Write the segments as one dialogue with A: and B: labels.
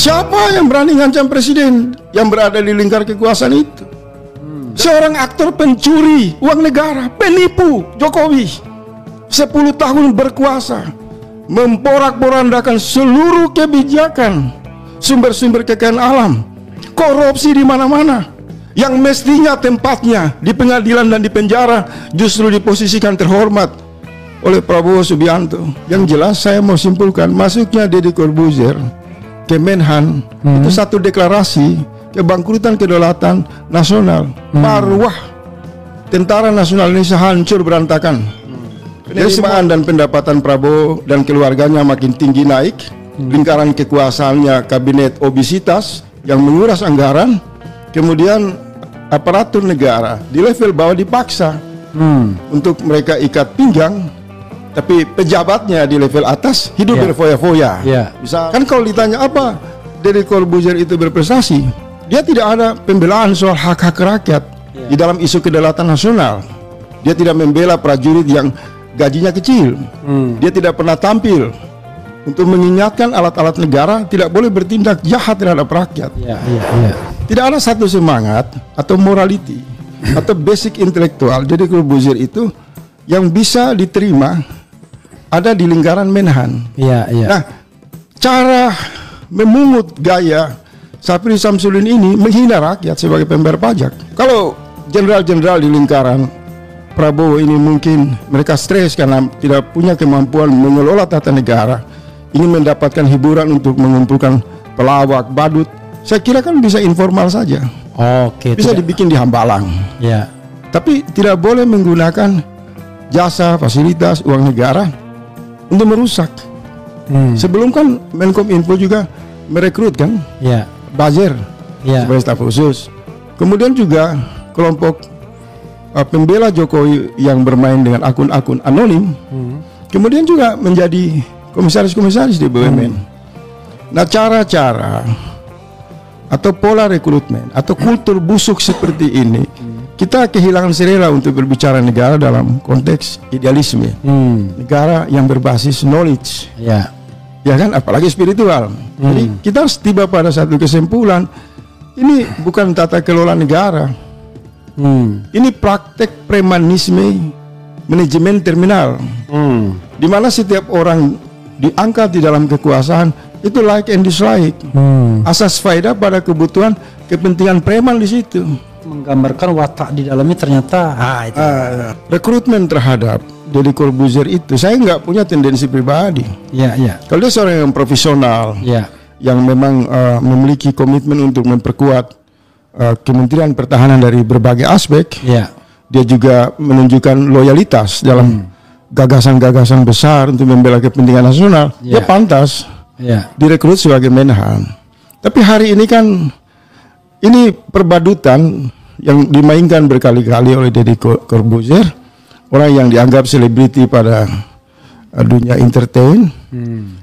A: Siapa yang berani ngancam presiden yang berada di lingkar kekuasaan itu? Seorang aktor pencuri uang negara, penipu Jokowi. 10 tahun berkuasa, memporak-porandakan seluruh kebijakan, sumber-sumber kekayaan alam, korupsi di mana-mana. Yang mestinya tempatnya di pengadilan dan di penjara justru diposisikan terhormat oleh Prabowo Subianto. Yang jelas saya mau simpulkan, masuknya Deddy Corbuzier ke Menhan itu satu deklarasi kebangkrutan kedaulatan nasional. Marwah tentara nasional Indonesia hancur berantakan. Penerimaan dan pendapatan Prabowo dan keluarganya makin tinggi naik. Lingkaran kekuasaannya kabinet obesitas yang menguras anggaran. Kemudian aparatur negara di level bawah dipaksa untuk mereka ikat pinggang, tapi pejabatnya di level atas hidup berfoya-foya. Bisa kan kalau ditanya apa Deddy Corbuzier itu berprestasi, dia tidak ada pembelaan soal hak-hak rakyat di dalam isu kedaulatan nasional. Dia tidak membela prajurit yang gajinya kecil. Dia tidak pernah tampil untuk mengingatkan alat-alat negara tidak boleh bertindak jahat terhadap rakyat. Tidak ada satu semangat atau morality atau basic intelektual Deddy Corbuzier itu yang bisa diterima ada di lingkaran Menhan. Nah, cara memungut gaya Syafri Samsudin ini menghina rakyat sebagai pembayar pajak. Kalau jenderal-jenderal di lingkaran Prabowo ini mungkin mereka stres karena tidak punya kemampuan mengelola tata negara, ingin mendapatkan hiburan untuk mengumpulkan pelawak, badut. Saya kira kan bisa informal saja. Bisa dibikin di Hambalang. Tapi tidak boleh menggunakan jasa, fasilitas, uang negara untuk merusak. Sebelum kan Menkominfo juga merekrut kan buzzer sebagai staf khusus. Kemudian juga kelompok pembela Jokowi yang bermain dengan akun-akun anonim. Kemudian juga menjadi komisaris-komisaris di BUMN. Nah, cara-cara atau pola rekrutmen atau kultur busuk seperti ini, kita kehilangan selera untuk berbicara negara dalam konteks idealisme. Negara yang berbasis knowledge, ya kan, apalagi spiritual. Jadi kita harus tiba pada satu kesimpulan, ini bukan tata kelola negara. Ini praktek premanisme manajemen terminal, di mana setiap orang diangkat di dalam kekuasaan itu like and dislike, asas faedah pada kebutuhan kepentingan preman di situ.
B: Menggambarkan watak di dalamnya ternyata
A: rekrutmen terhadap Deddy Corbuzier itu saya nggak punya tendensi pribadi. Kalau dia seorang yang profesional, yang memang memiliki komitmen untuk memperkuat Kementerian Pertahanan dari berbagai aspek, dia juga menunjukkan loyalitas dalam gagasan-gagasan besar untuk membela kepentingan nasional. Dia pantas direkrut sebagai Menhan. Tapi hari ini kan ini perbadutan yang dimainkan berkali-kali oleh Deddy Corbuzier, orang yang dianggap selebriti pada dunia entertain,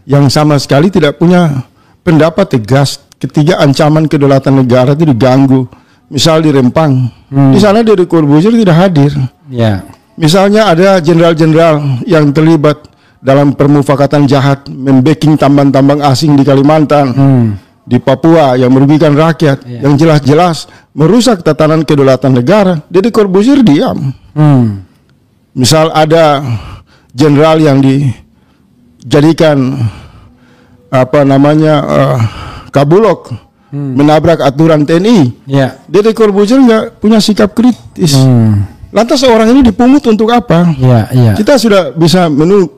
A: yang sama sekali tidak punya pendapat tegas ketika ancaman kedaulatan negara itu diganggu. Misal di Rempang, di sana Deddy Corbuzier tidak hadir. Misalnya ada jenderal-jenderal yang terlibat dalam permufakatan jahat, membacking tambang-tambang asing di Kalimantan, di Papua yang merugikan rakyat, yang jelas-jelas merusak tatanan kedaulatan negara. Deddy Corbuzier diam. Misal ada jenderal yang dijadikan kabulok, menabrak aturan TNI. Deddy Corbuzier nggak punya sikap kritis. Lantas orang ini dipungut untuk apa? Kita sudah bisa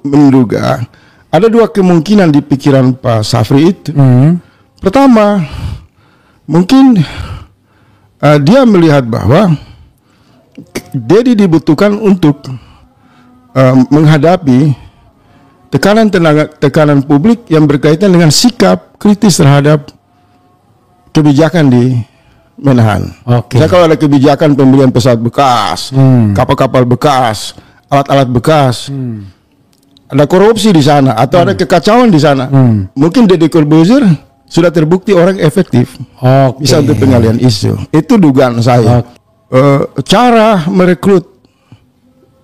A: menduga ada dua kemungkinan di pikiran Pak Syafri itu. Pertama, mungkin dia melihat bahwa Deddy dibutuhkan untuk menghadapi tekanan publik yang berkaitan dengan sikap kritis terhadap kebijakan di Menhan. Misalnya kalau ada kebijakan pembelian pesawat bekas, kapal-kapal bekas, alat-alat bekas, ada korupsi di sana atau ada kekacauan di sana, mungkin Deddy Corbuzier sudah terbukti orang efektif bisa untuk pengalihan isu. Itu dugaan saya. Cara merekrut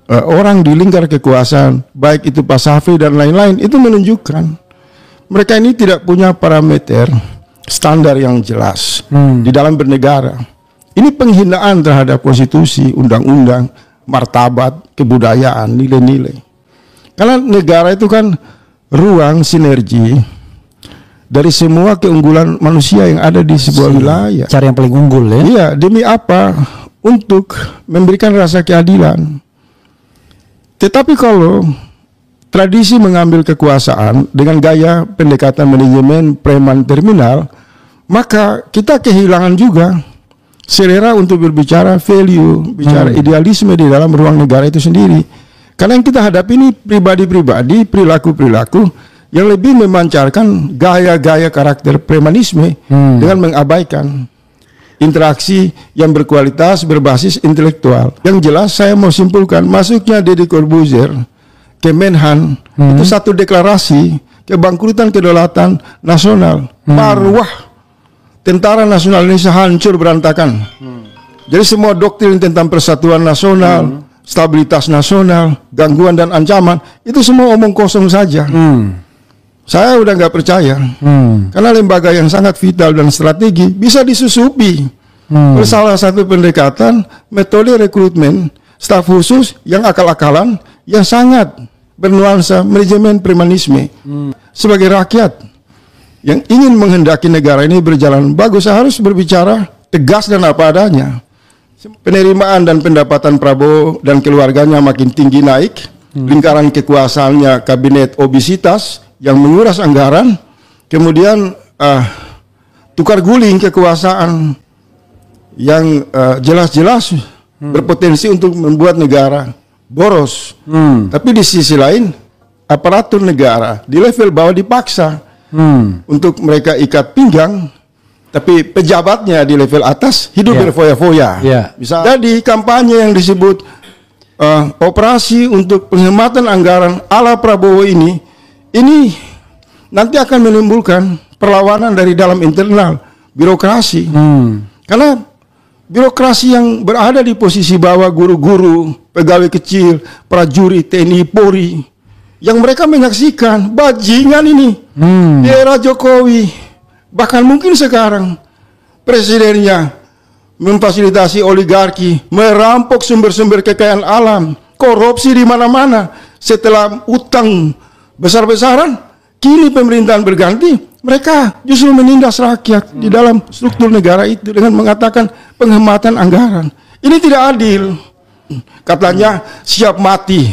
A: orang di lingkar kekuasaan, baik itu Pak Syafri dan lain-lain, itu menunjukkan mereka ini tidak punya parameter standar yang jelas di dalam bernegara. Ini penghinaan terhadap konstitusi, undang-undang, martabat, kebudayaan, nilai-nilai. Karena negara itu kan ruang sinergi dari semua keunggulan manusia yang ada di sebuah wilayah.
B: Cara yang paling unggul ya.
A: Iya, demi apa? Untuk memberikan rasa keadilan. Tetapi kalau tradisi mengambil kekuasaan dengan gaya pendekatan manajemen preman terminal, maka kita kehilangan juga selera untuk berbicara value, bicara idealisme di dalam ruang negara itu sendiri. Karena yang kita hadapi ini pribadi-pribadi, perilaku-perilaku yang lebih memancarkan gaya-gaya karakter premanisme dengan mengabaikan interaksi yang berkualitas berbasis intelektual. Yang jelas saya mau simpulkan, masuknya Deddy Corbuzier ke Menhan itu satu deklarasi kebangkrutan kedaulatan nasional. Marwah tentara nasional Indonesia hancur berantakan. Jadi semua doktrin tentang persatuan nasional, stabilitas nasional, gangguan dan ancaman, itu semua omong kosong saja. Saya udah nggak percaya, karena lembaga yang sangat vital dan strategi bisa disusupi oleh salah satu pendekatan metode rekrutmen staf khusus yang akal-akalan, yang sangat bernuansa manajemen premanisme. Sebagai rakyat yang ingin menghendaki negara ini berjalan bagus, harus berbicara tegas dan apa adanya. Penerimaan dan pendapatan Prabowo dan keluarganya makin tinggi naik, lingkaran kekuasaannya kabinet obesitas yang menguras anggaran, kemudian tukar guling kekuasaan yang jelas-jelas berpotensi untuk membuat negara boros. Tapi di sisi lain, aparatur negara di level bawah dipaksa untuk mereka ikat pinggang, tapi pejabatnya di level atas hidup berfoya-foya. Bisa jadi kampanye yang disebut operasi untuk penghematan anggaran ala Prabowo ini nanti akan menimbulkan perlawanan dari dalam internal birokrasi. Karena birokrasi yang berada di posisi bawah, guru-guru, pegawai kecil, prajurit, TNI, Polri, yang mereka menyaksikan bajingan ini di era Jokowi, bahkan mungkin sekarang presidennya memfasilitasi oligarki, merampok sumber-sumber kekayaan alam, korupsi di mana-mana. Setelah utang besar-besaran, kini pemerintahan berganti, mereka justru menindas rakyat di dalam struktur negara itu dengan mengatakan penghematan anggaran. Ini tidak adil. Katanya siap mati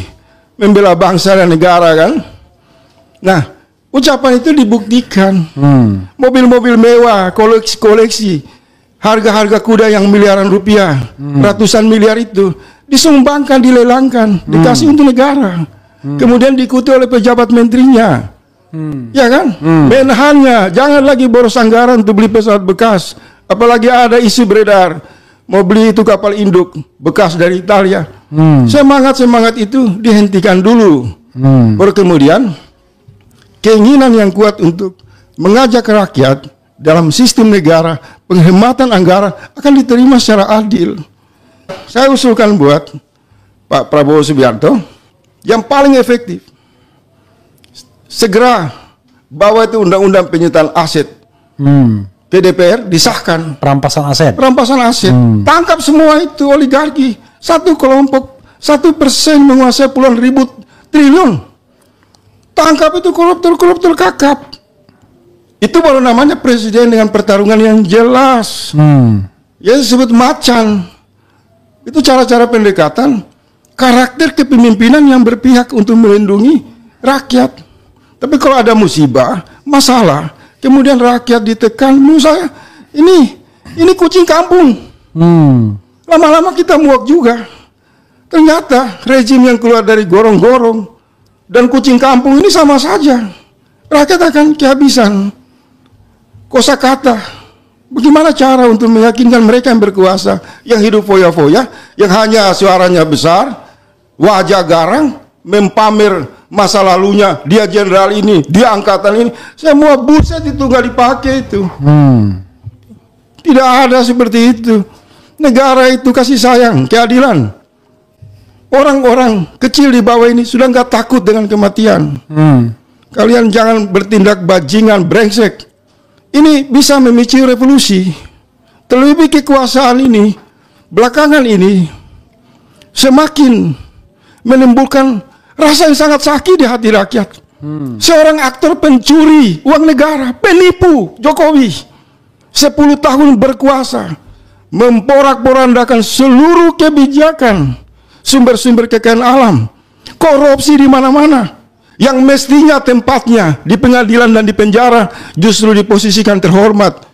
A: membela bangsa dan negara kan. Nah, ucapan itu dibuktikan. Mobil-mobil mewah, koleksi, harga-harga kuda yang miliaran rupiah, ratusan miliar itu disumbangkan, dilelangkan, dikasih untuk negara. Kemudian diikuti oleh pejabat menterinya. Ya kan? Menhannya jangan lagi boros anggaran untuk beli pesawat bekas. Apalagi ada isu beredar mau beli itu kapal induk bekas dari Italia. Semangat itu dihentikan dulu. Baru kemudian keinginan yang kuat untuk mengajak rakyat dalam sistem negara, penghematan anggaran akan diterima secara adil. Saya usulkan buat Pak Prabowo Subianto yang paling efektif, segera bawa itu undang-undang penyitaan aset ke DPR, disahkan.
B: Perampasan aset.
A: Tangkap semua itu oligarki. Satu kelompok 1% menguasai puluhan ribu triliun. Tangkap itu koruptor kakap. Itu baru namanya presiden dengan pertarungan yang jelas. Ya disebut macan. Itu cara-cara pendekatan karakter kepemimpinan yang berpihak untuk melindungi rakyat. Tapi kalau ada musibah, masalah, kemudian rakyat ditekan, menurut saya ini kucing kampung. Lama-lama kita muak juga. Ternyata rezim yang keluar dari gorong-gorong dan kucing kampung ini sama saja. Rakyat akan kehabisan kosakata. Bagaimana cara untuk meyakinkan mereka yang berkuasa, yang hidup foya-foya, yang hanya suaranya besar, wajah garang, mempamer masa lalunya, dia jenderal ini, dia angkatan ini, semua buset itu nggak dipakai itu. Tidak ada seperti itu. Negara itu kasih sayang, keadilan. Orang-orang kecil di bawah ini sudah nggak takut dengan kematian. Kalian jangan bertindak bajingan, brengsek. ini bisa memicu revolusi. Terlebih kekuasaan ini belakangan ini semakin menimbulkan rasa yang sangat sakit di hati rakyat. Seorang aktor pencuri uang negara, penipu Jokowi, 10 tahun berkuasa, memporak-porandakan seluruh kebijakan, sumber-sumber kekayaan alam, korupsi di mana-mana, yang mestinya tempatnya di pengadilan dan di penjara justru diposisikan terhormat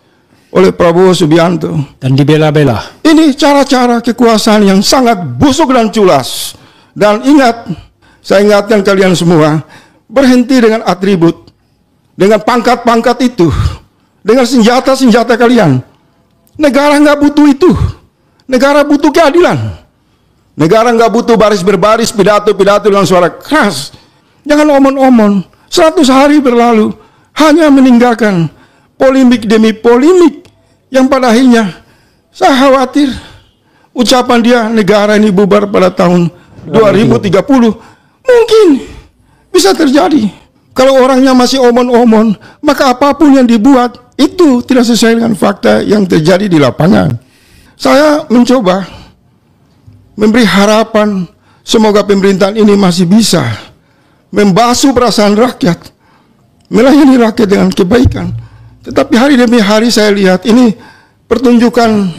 A: oleh Prabowo Subianto
B: Dan dibela-bela.
A: Ini cara-cara kekuasaan yang sangat busuk dan culas. Dan ingat, saya ingatkan kalian semua, berhenti dengan atribut, dengan pangkat-pangkat itu, dengan senjata-senjata kalian. Negara nggak butuh itu. Negara butuh keadilan. Negara nggak butuh baris berbaris, pidato-pidato dengan suara keras. Jangan omon-omon. 100 hari berlalu hanya meninggalkan polemik demi polemik yang pada akhirnya saya khawatir ucapan dia negara ini bubar pada tahun 2030 mungkin bisa terjadi. Kalau orangnya masih omon-omon, maka apapun yang dibuat itu tidak sesuai dengan fakta yang terjadi di lapangan. Saya mencoba memberi harapan semoga pemerintahan ini masih bisa membasuh perasaan rakyat, melayani rakyat dengan kebaikan. Tetapi hari demi hari saya lihat ini pertunjukan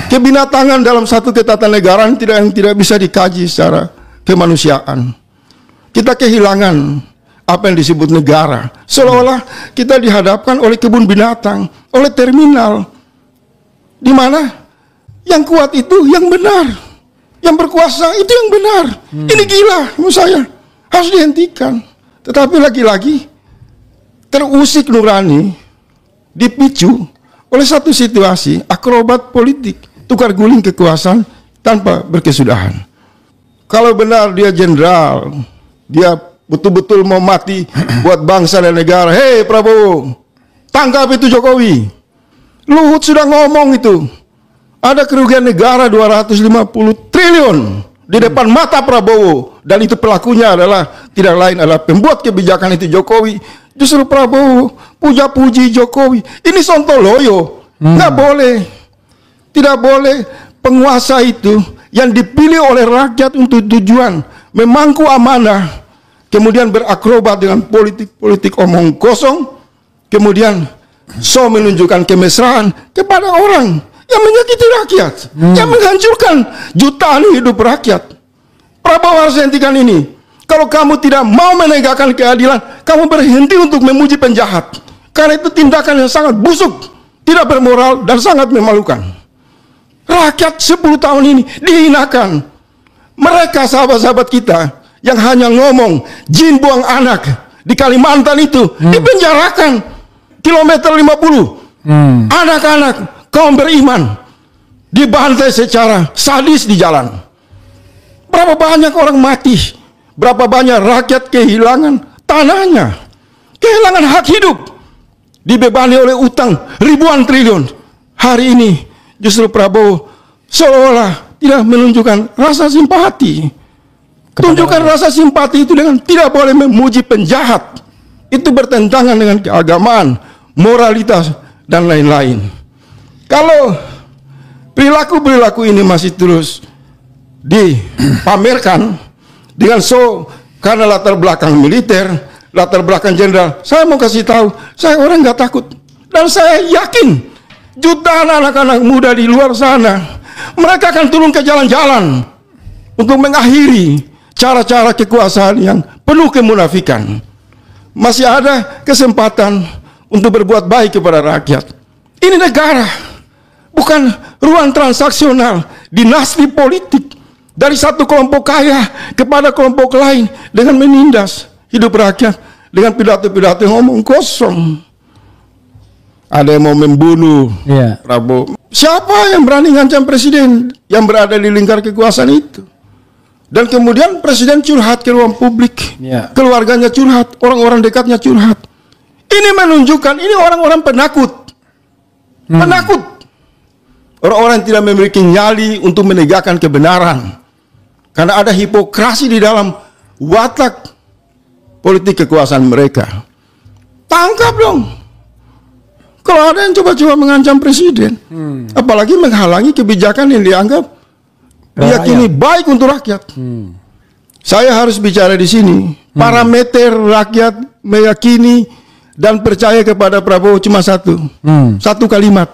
A: kebinatangan dalam satu ketatanegaraan yang tidak bisa dikaji secara kemanusiaan. Kita kehilangan apa yang disebut negara. Seolah-olah kita dihadapkan oleh kebun binatang, oleh terminal, di mana yang kuat itu yang benar, yang berkuasa itu yang benar. Ini gila menurut saya, harus dihentikan. Tetapi lagi-lagi terusik nurani dipicu oleh satu situasi akrobat politik, tukar guling kekuasaan tanpa berkesudahan. Kalau benar dia jenderal, dia betul-betul mau mati buat bangsa dan negara. Hei Prabowo, tangkap itu Jokowi. Luhut sudah ngomong itu. Ada kerugian negara 250 triliun di depan mata Prabowo. Dan itu pelakunya adalah tidak lain adalah pembuat kebijakan itu Jokowi. Justru Prabowo puja-puji Jokowi. Ini sontoloyo. Nggak boleh. Tidak boleh penguasa itu yang dipilih oleh rakyat untuk tujuan memangku amanah, kemudian berakrobat dengan politik-politik omong kosong, kemudian menunjukkan kemesraan kepada orang yang menyakiti rakyat, yang menghancurkan jutaan hidup rakyat. Prabowo harus hentikan ini. Kalau kamu tidak mau menegakkan keadilan, kamu berhenti untuk memuji penjahat. Karena itu tindakan yang sangat busuk, tidak bermoral, dan sangat memalukan. Rakyat 10 tahun ini dihinakan. Mereka sahabat-sahabat kita yang hanya ngomong jin buang anak di Kalimantan itu dipenjarakan kilometer 50. Anak-anak kaum beriman dibantai secara sadis di jalan. Berapa banyak orang mati, berapa banyak rakyat kehilangan tanahnya, kehilangan hak hidup, dibebani oleh utang ribuan triliun. Hari ini justru Prabowo seolah-olah tidak menunjukkan rasa simpati. Tunjukkan rasa simpati itu dengan tidak boleh memuji penjahat. Itu bertentangan dengan keagamaan, moralitas, dan lain-lain. Kalau perilaku-perilaku ini masih terus dipamerkan dengan karena latar belakang militer, latar belakang jenderal, saya mau kasih tahu, saya orang nggak takut. Dan saya yakin jutaan anak-anak muda di luar sana, mereka akan turun ke jalan-jalan untuk mengakhiri cara-cara kekuasaan yang penuh kemunafikan. Masih ada kesempatan untuk berbuat baik kepada rakyat. Ini negara, bukan ruang transaksional, dinasti politik dari satu kelompok kaya kepada kelompok lain dengan menindas hidup rakyat dengan pidato-pidato yang ngomong kosong. Ada yang mau membunuh Prabowo. Siapa yang berani ngancam presiden yang berada di lingkar kekuasaan itu? Dan kemudian presiden curhat ke ruang publik, keluarganya curhat, orang-orang dekatnya curhat. Ini menunjukkan ini orang-orang penakut, penakut. Orang-orang yang tidak memiliki nyali untuk menegakkan kebenaran, karena ada hipokrasi di dalam watak politik kekuasaan mereka. Tangkap dong. Kalau ada yang coba-coba mengancam presiden, apalagi menghalangi kebijakan yang dianggap diyakini baik untuk rakyat. Saya harus bicara di sini. Parameter rakyat meyakini dan percaya kepada Prabowo cuma satu. Satu kalimat.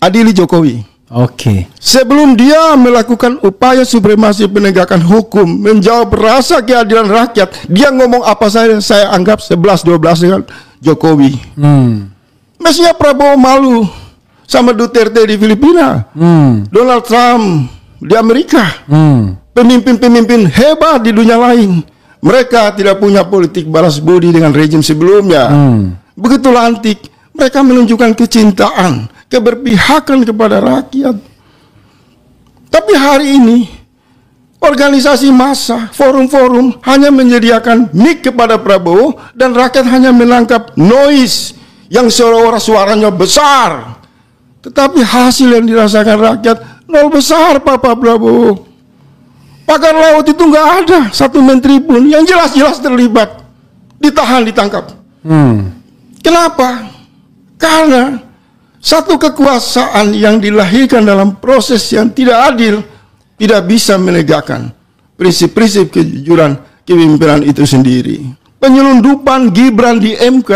A: Adili Jokowi.
B: Oke.
A: Sebelum dia melakukan upaya supremasi penegakan hukum, menjawab rasa keadilan rakyat, dia ngomong apa saja saya anggap 11-12 dengan Jokowi. Mestinya Prabowo malu sama Duterte di Filipina, Donald Trump di Amerika, pemimpin-pemimpin hebat di dunia lain. Mereka tidak punya politik balas budi dengan rejim sebelumnya. Begitu lantik, mereka menunjukkan kecintaan, keberpihakan kepada rakyat. Tapi hari ini, organisasi massa, forum-forum hanya menyediakan mic kepada Prabowo dan rakyat hanya menangkap noise yang seolah-olah suaranya besar. Tetapi hasil yang dirasakan rakyat nol besar, Pak Prabowo. Pagar laut itu nggak ada satu menteri pun yang jelas-jelas terlibat, ditahan, ditangkap. Kenapa? Karena satu kekuasaan yang dilahirkan dalam proses yang tidak adil tidak bisa menegakkan prinsip-prinsip kejujuran kepemimpinan itu sendiri. Penyelundupan Gibran di MK,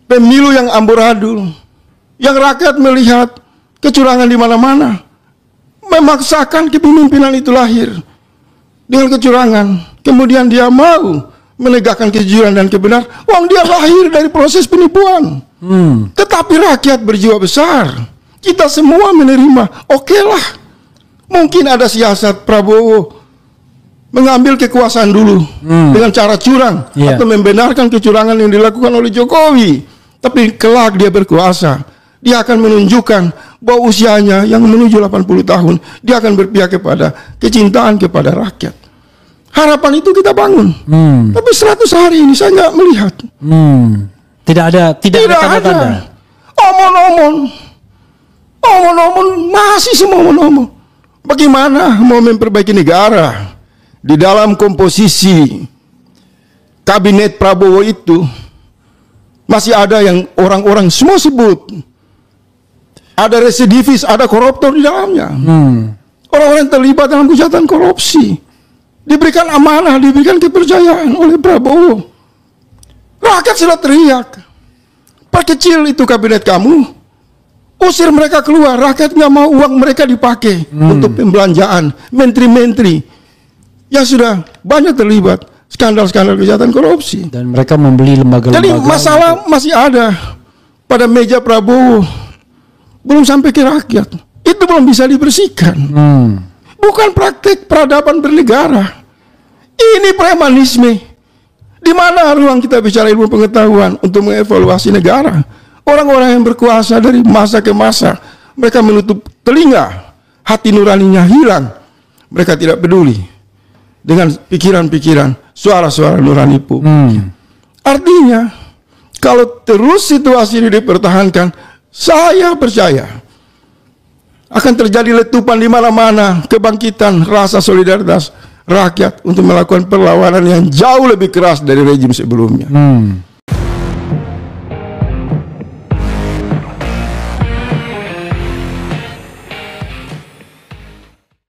A: pemilu yang amburadul, yang rakyat melihat kecurangan di mana-mana, memaksakan kepemimpinan itu lahir dengan kecurangan. Kemudian dia mau menegakkan kejujuran dan kebenaran. Dia lahir dari proses penipuan. Tetapi rakyat berjiwa besar. Kita semua menerima. Oke lah. Mungkin ada siasat Prabowo mengambil kekuasaan dulu dengan cara curang atau membenarkan kecurangan yang dilakukan oleh Jokowi. Tapi kelak dia berkuasa, dia akan menunjukkan bahwa usianya yang menuju 80 tahun dia akan berpihak kepada kecintaan kepada rakyat. Harapan itu kita bangun. Tapi 100 hari ini saya nggak melihat.
B: Tidak ada tanda-tanda. Omong-omong, masih semua omong-omong. Bagaimana mau memperbaiki negara di dalam komposisi kabinet Prabowo itu masih ada yang orang-orang semua sebut ada residivis, ada koruptor di dalamnya. Orang-orang yang terlibat dalam kejahatan korupsi diberikan amanah, diberikan kepercayaan oleh Prabowo. Rakyat sudah teriak, perkecil itu kabinet kamu, usir mereka keluar. Rakyat nggak mau uang mereka dipakai untuk pembelanjaan menteri-menteri yang sudah banyak terlibat skandal-skandal kejahatan korupsi. Dan mereka membeli lembaga-lembaga.
A: Jadi masalah masih ada pada meja Prabowo, belum sampai ke rakyat. Itu belum bisa dibersihkan. Bukan praktek peradaban bernegara. Ini premanisme. Di mana ruang kita bicara ilmu pengetahuan untuk mengevaluasi negara? Orang-orang yang berkuasa dari masa ke masa, mereka menutup telinga, hati nuraninya hilang. Mereka tidak peduli dengan pikiran-pikiran, suara-suara nurani publik. Artinya, kalau terus situasi ini dipertahankan, saya percaya akan terjadi letupan di mana-mana, kebangkitan rasa solidaritas rakyat untuk melakukan perlawanan yang jauh lebih keras dari rejim sebelumnya.